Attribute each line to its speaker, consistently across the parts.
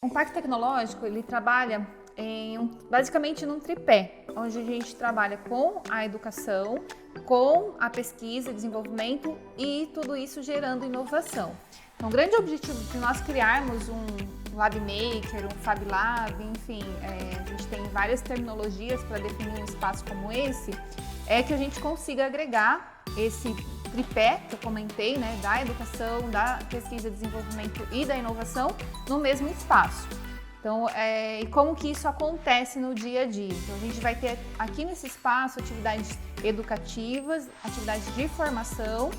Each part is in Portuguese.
Speaker 1: Um parque tecnológico, ele trabalha basicamente num tripé, onde a gente trabalha com a educação, com a pesquisa e desenvolvimento e tudo isso gerando inovação. Então, o grande objetivo de nós criarmos um Lab Maker, um Fab Lab, enfim, a gente tem várias terminologias para definir um espaço como esse, é que a gente consiga agregar esse tripé que eu comentei, né, da educação, da pesquisa, desenvolvimento e da inovação no mesmo espaço. Então, e como que isso acontece no dia a dia? Então, a gente vai ter aqui nesse espaço atividades educativas, atividades de formação.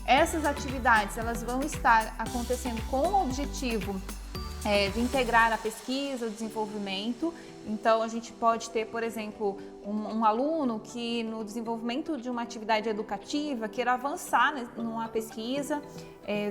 Speaker 1: Essas atividades elas vão estar acontecendo com o objetivo de integrar a pesquisa, o desenvolvimento. Então, a gente pode ter, por exemplo, um aluno que no desenvolvimento de uma atividade educativa queira avançar numa pesquisa,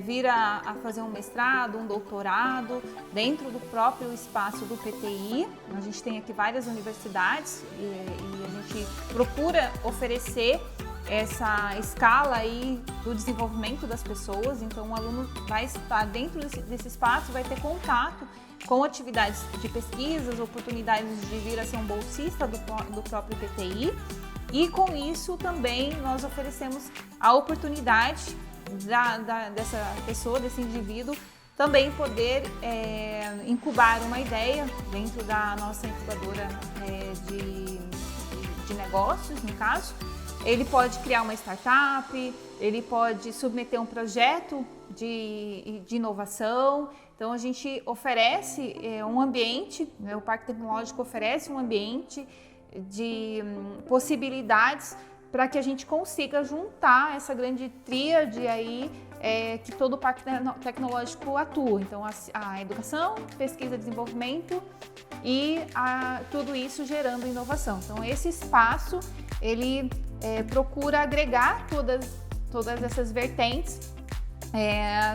Speaker 1: vir a fazer um mestrado, um doutorado dentro do próprio espaço do PTI. A gente tem aqui várias universidades e a gente procura oferecer essa escala aí do desenvolvimento das pessoas. Então, o aluno vai estar dentro desse espaço, vai ter contato com atividades de pesquisas, oportunidades de vir a ser um bolsista do próprio PTI, e com isso também nós oferecemos a oportunidade dessa pessoa, desse indivíduo, também poder incubar uma ideia dentro da nossa incubadora de negócios, no caso. Ele pode criar uma startup, ele pode submeter um projeto de inovação. Então, a gente oferece um ambiente, né, o Parque Tecnológico oferece um ambiente de possibilidades para que a gente consiga juntar essa grande tríade aí que todo o Parque Tecnológico atua. Então, a educação, pesquisa, desenvolvimento e tudo isso gerando inovação. Então, esse espaço, ele procura agregar todas essas vertentes,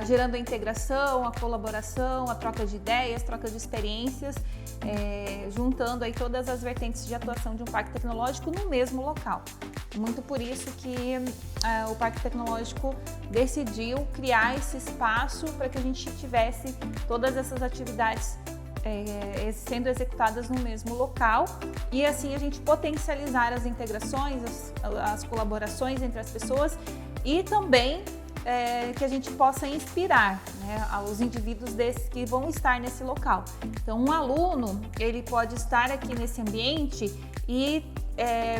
Speaker 1: gerando a integração, a colaboração, a troca de ideias, troca de experiências, juntando aí todas as vertentes de atuação de um parque tecnológico no mesmo local. Muito por isso que o Parque Tecnológico decidiu criar esse espaço para que a gente tivesse todas essas atividades sendo executadas no mesmo local e assim a gente potencializar as integrações, as colaborações entre as pessoas e também que a gente possa inspirar, né, os indivíduos que vão estar nesse local. Então, um aluno, ele pode estar aqui nesse ambiente e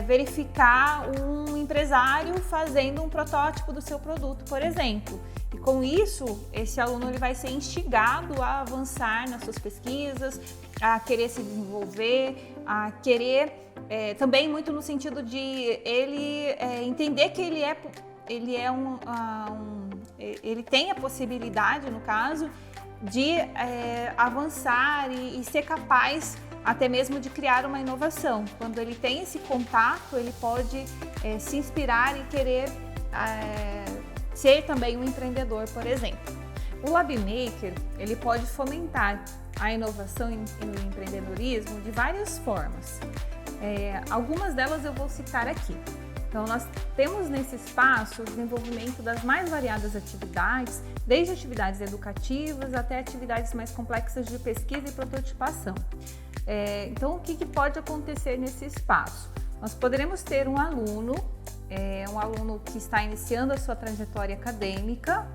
Speaker 1: verificar um empresário fazendo um protótipo do seu produto, por exemplo. E com isso, esse aluno ele vai ser instigado a avançar nas suas pesquisas, a querer se desenvolver, a querer também muito no sentido de ele entender que ele tem a possibilidade, no caso, de avançar e ser capaz até mesmo de criar uma inovação. Quando ele tem esse contato, ele pode se inspirar e querer ser também um empreendedor, por exemplo. O Lab Maker, ele pode fomentar a inovação e o empreendedorismo de várias formas. Algumas delas eu vou citar aqui. Então, nós temos nesse espaço o desenvolvimento das mais variadas atividades, desde atividades educativas até atividades mais complexas de pesquisa e prototipação. Então, o que pode acontecer nesse espaço? Nós poderemos ter um aluno que está iniciando a sua trajetória acadêmica,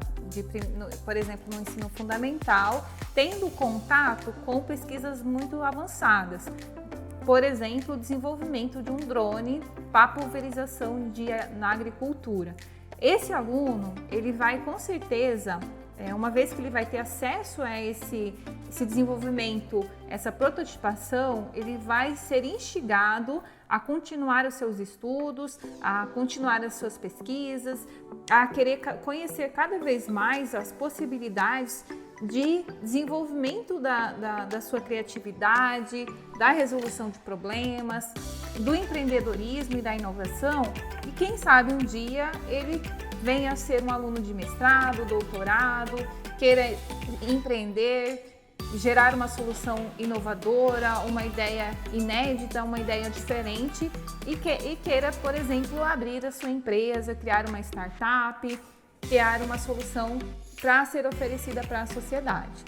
Speaker 1: por exemplo, no ensino fundamental, tendo contato com pesquisas muito avançadas. Por exemplo, o desenvolvimento de um drone para pulverização na agricultura. Esse aluno, ele vai com certeza, uma vez que ele vai ter acesso a esse desenvolvimento, essa prototipação, ele vai ser instigado a continuar os seus estudos, a continuar as suas pesquisas, a querer conhecer cada vez mais as possibilidades de desenvolvimento da sua criatividade, da resolução de problemas, do empreendedorismo e da inovação. E quem sabe um dia ele venha a ser um aluno de mestrado, doutorado, queira empreender, gerar uma solução inovadora, uma ideia inédita, uma ideia diferente e queira, por exemplo, abrir a sua empresa, criar uma startup, criar uma solução para ser oferecida para a sociedade.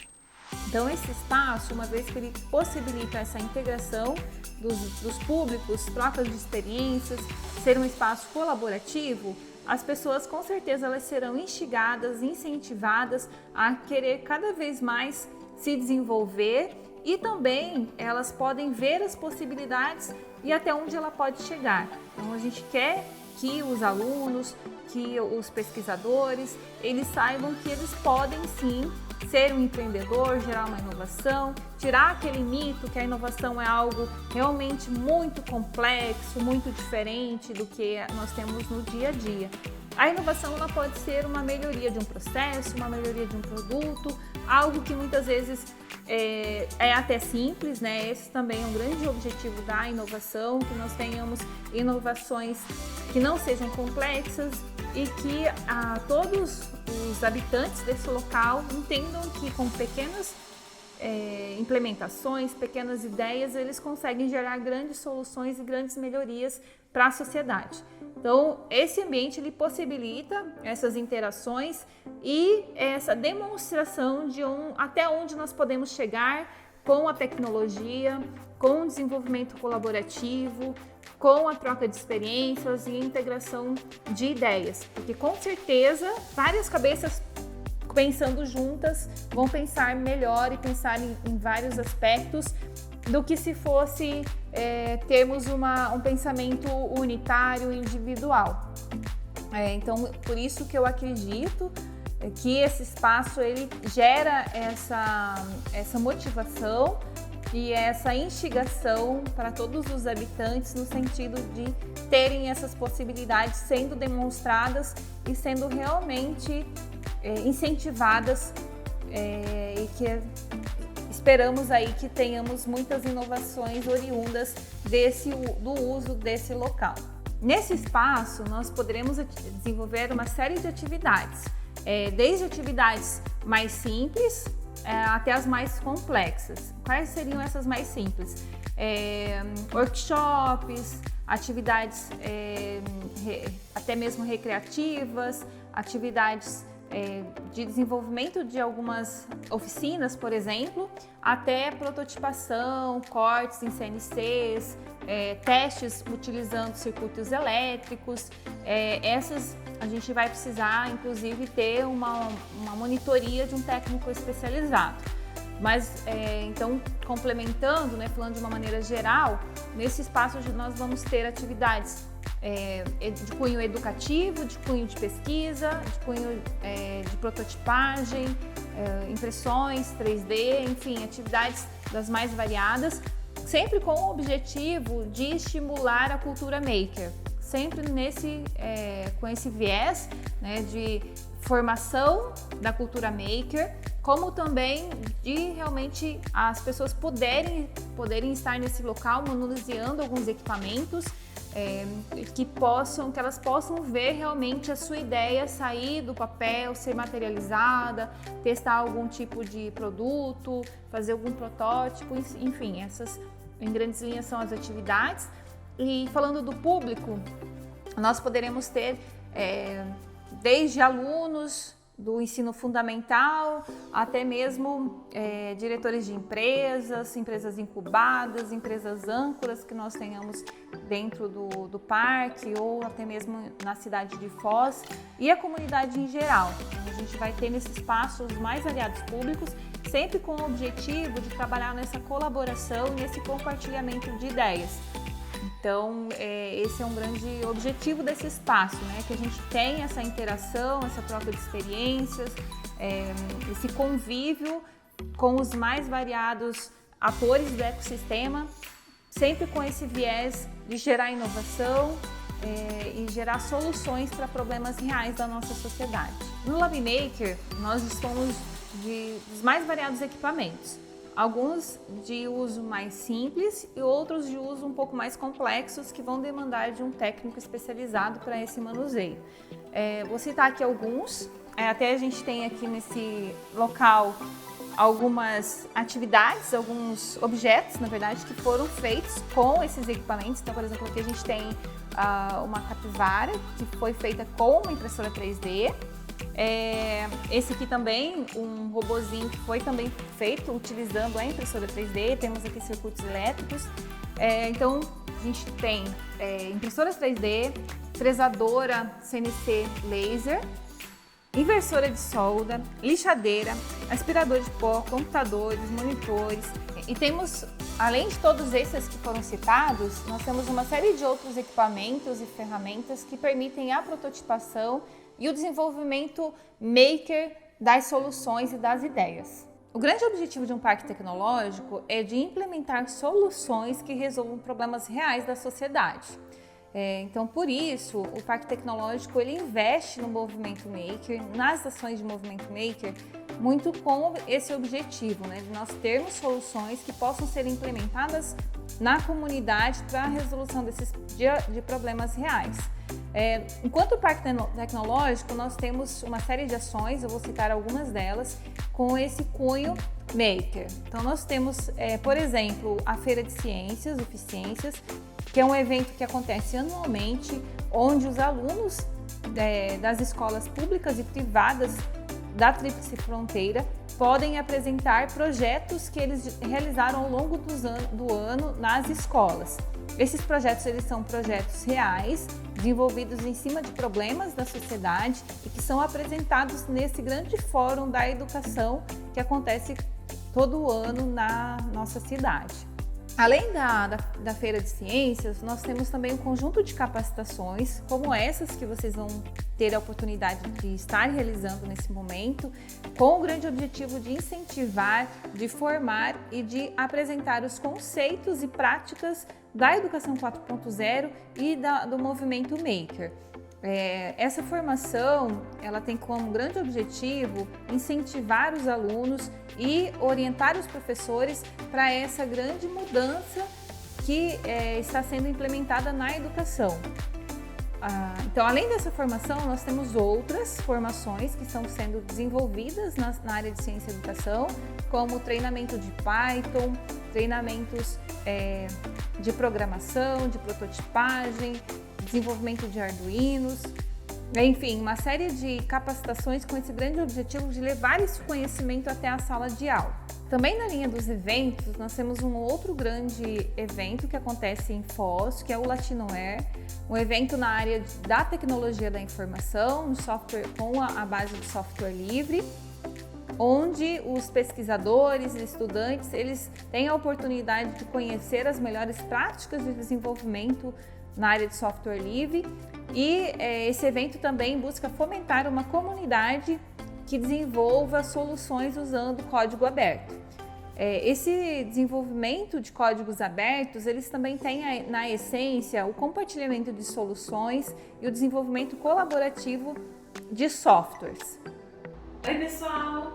Speaker 1: Então, esse espaço, uma vez que ele possibilita essa integração dos públicos, trocas de experiências, ser um espaço colaborativo, as pessoas com certeza elas serão instigadas, incentivadas a querer cada vez mais se desenvolver e também elas podem ver as possibilidades e até onde ela pode chegar. Então, a gente quer que os alunos, que os pesquisadores, eles saibam que eles podem sim ser um empreendedor, gerar uma inovação, tirar aquele mito que a inovação é algo realmente muito complexo, muito diferente do que nós temos no dia a dia. A inovação ela pode ser uma melhoria de um processo, uma melhoria de um produto, algo que muitas vezes é até simples, né? Esse também é um grande objetivo da inovação, que nós tenhamos inovações que não sejam complexas e que todos os habitantes desse local entendam que com pequenas implementações, pequenas ideias, eles conseguem gerar grandes soluções e grandes melhorias para a sociedade. Então, esse ambiente ele possibilita essas interações e essa demonstração de até onde nós podemos chegar com a tecnologia, com o desenvolvimento colaborativo, com a troca de experiências e integração de ideias. Porque com certeza várias cabeças pensando juntas vão pensar melhor e pensar em vários aspectos do que se fosse termos um pensamento unitário e individual. Então, por isso que eu acredito que esse espaço ele gera essa motivação e essa instigação para todos os habitantes no sentido de terem essas possibilidades sendo demonstradas e sendo realmente incentivadas e que esperamos aí que tenhamos muitas inovações oriundas do uso desse local. Nesse espaço, nós poderemos desenvolver uma série de atividades, desde atividades mais simples até as mais complexas. Quais seriam essas mais simples? Workshops, atividades até mesmo recreativas, atividades de desenvolvimento de algumas oficinas, por exemplo, até prototipação, cortes em CNCs, testes utilizando circuitos elétricos. Essas a gente vai precisar, inclusive, ter uma monitoria de um técnico especializado. Mas, então, complementando, né, falando de uma maneira geral, nesse espaço nós vamos ter atividades de cunho educativo, de cunho de pesquisa, de cunho de prototipagem, impressões 3D, enfim, atividades das mais variadas, sempre com o objetivo de estimular a cultura maker, sempre com esse viés, né, de formação da cultura maker, como também de realmente as pessoas poderem estar nesse local manuseando alguns equipamentos, que elas possam ver realmente a sua ideia sair do papel, ser materializada, testar algum tipo de produto, fazer algum protótipo, enfim, essas em grandes linhas são as atividades. E falando do público, nós poderemos ter desde alunos do ensino fundamental, até mesmo diretores de empresas incubadas, empresas âncoras que nós tenhamos dentro do parque ou até mesmo na cidade de Foz e a comunidade em geral. Então, a gente vai ter nesse espaço os mais variados públicos, sempre com o objetivo de trabalhar nessa colaboração e nesse compartilhamento de ideias. Então, esse é um grande objetivo desse espaço, né? Que a gente tenha essa interação, essa troca de experiências, esse convívio com os mais variados atores do ecossistema, sempre com esse viés de gerar inovação e gerar soluções para problemas reais da nossa sociedade. No Lab Maker, nós dispomos dos mais variados equipamentos. Alguns de uso mais simples e outros de uso um pouco mais complexos que vão demandar de um técnico especializado para esse manuseio. Vou citar aqui alguns, até a gente tem aqui nesse local algumas atividades, alguns objetos, na verdade, que foram feitos com esses equipamentos. Então, por exemplo, aqui a gente tem uma capivara que foi feita com uma impressora 3D. Esse aqui também, um robozinho que foi também feito utilizando a impressora 3D, temos aqui circuitos elétricos. Então, a gente tem impressoras 3D, fresadora CNC laser, inversora de solda, lixadeira, aspirador de pó, computadores, monitores. E temos, além de todos esses que foram citados, nós temos uma série de outros equipamentos e ferramentas que permitem a prototipação e o desenvolvimento maker das soluções e das ideias. O grande objetivo de um parque tecnológico é de implementar soluções que resolvam problemas reais da sociedade. Então, por isso, o Parque Tecnológico ele investe no movimento maker, nas ações de movimento maker, muito com esse objetivo, né, de nós termos soluções que possam ser implementadas na comunidade para a resolução de problemas reais. Enquanto Parque Tecnológico, nós temos uma série de ações, eu vou citar algumas delas, com esse cunho maker. Então, nós temos, por exemplo, a Feira de Ciências, Eficiências, que é um evento que acontece anualmente, onde os alunos das escolas públicas e privadas da Tríplice Fronteira podem apresentar projetos que eles realizaram ao longo do ano nas escolas. Esses projetos eles são projetos reais, desenvolvidos em cima de problemas da sociedade e que são apresentados nesse grande fórum da educação que acontece todo ano na nossa cidade. Além da Feira de Ciências, nós temos também um conjunto de capacitações, como essas que vocês vão ter a oportunidade de estar realizando nesse momento, com o grande objetivo de incentivar, de formar e de apresentar os conceitos e práticas da Educação 4.0 e do movimento Maker. Essa formação ela tem como grande objetivo incentivar os alunos e orientar os professores para essa grande mudança que está sendo implementada na educação. Então, além dessa formação, nós temos outras formações que estão sendo desenvolvidas na área de ciência e educação, como treinamento de Python, treinamentos de programação, de prototipagem, desenvolvimento de Arduinos, enfim, uma série de capacitações com esse grande objetivo de levar esse conhecimento até a sala de aula. Também na linha dos eventos, nós temos um outro grande evento que acontece em Foz, que é o Latinoair, um evento na área da tecnologia da informação, no software, com a base do software livre, onde os pesquisadores e estudantes eles têm a oportunidade de conhecer as melhores práticas de desenvolvimento na área de software livre e esse evento também busca fomentar uma comunidade que desenvolva soluções usando código aberto. Esse desenvolvimento de códigos abertos, eles também têm na essência o compartilhamento de soluções e o desenvolvimento colaborativo de softwares.
Speaker 2: Oi pessoal!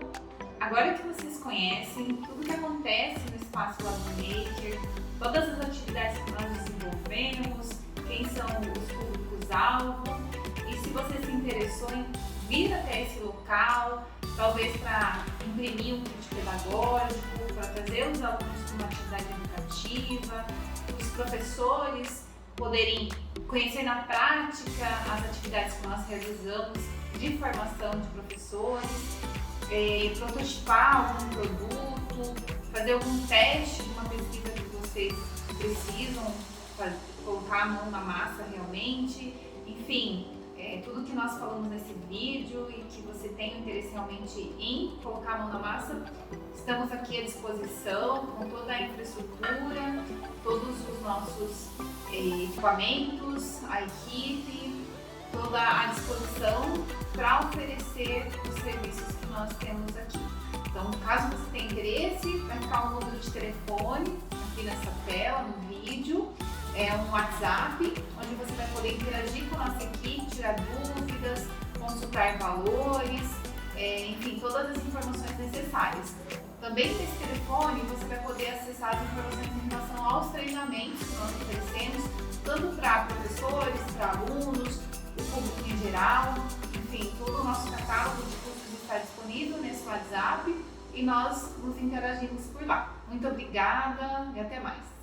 Speaker 2: Agora que vocês conhecem tudo que acontece no Espaço Lab Maker, todas as atividades que nós desenvolvemos, quem são os públicos-alvo, e se você se interessou em vir até esse local, talvez para imprimir um kit pedagógico, para trazer os alunos para uma atividade educativa, os professores poderem conhecer na prática as atividades que nós realizamos de formação de professores, prototipar algum produto, fazer algum teste de uma pesquisa que vocês precisam colocar a mão na massa realmente, enfim, tudo que nós falamos nesse vídeo e que você tem interesse realmente em colocar a mão na massa, estamos aqui à disposição com toda a infraestrutura, todos os nossos equipamentos, a equipe, toda à disposição para oferecer os serviços que nós temos aqui. Então, caso você tenha interesse, vai ficar um número de telefone aqui nessa tela, no vídeo, um WhatsApp, onde você vai poder interagir com a nossa equipe, tirar dúvidas, consultar valores, enfim, todas as informações necessárias. Também nesse telefone você vai poder acessar as informações em relação aos treinamentos que nós oferecemos, tanto para professores, para alunos, o público em geral, enfim, todo o nosso catálogo de cursos está disponível nesse WhatsApp e nós nos interagimos por lá. Muito obrigada e até mais!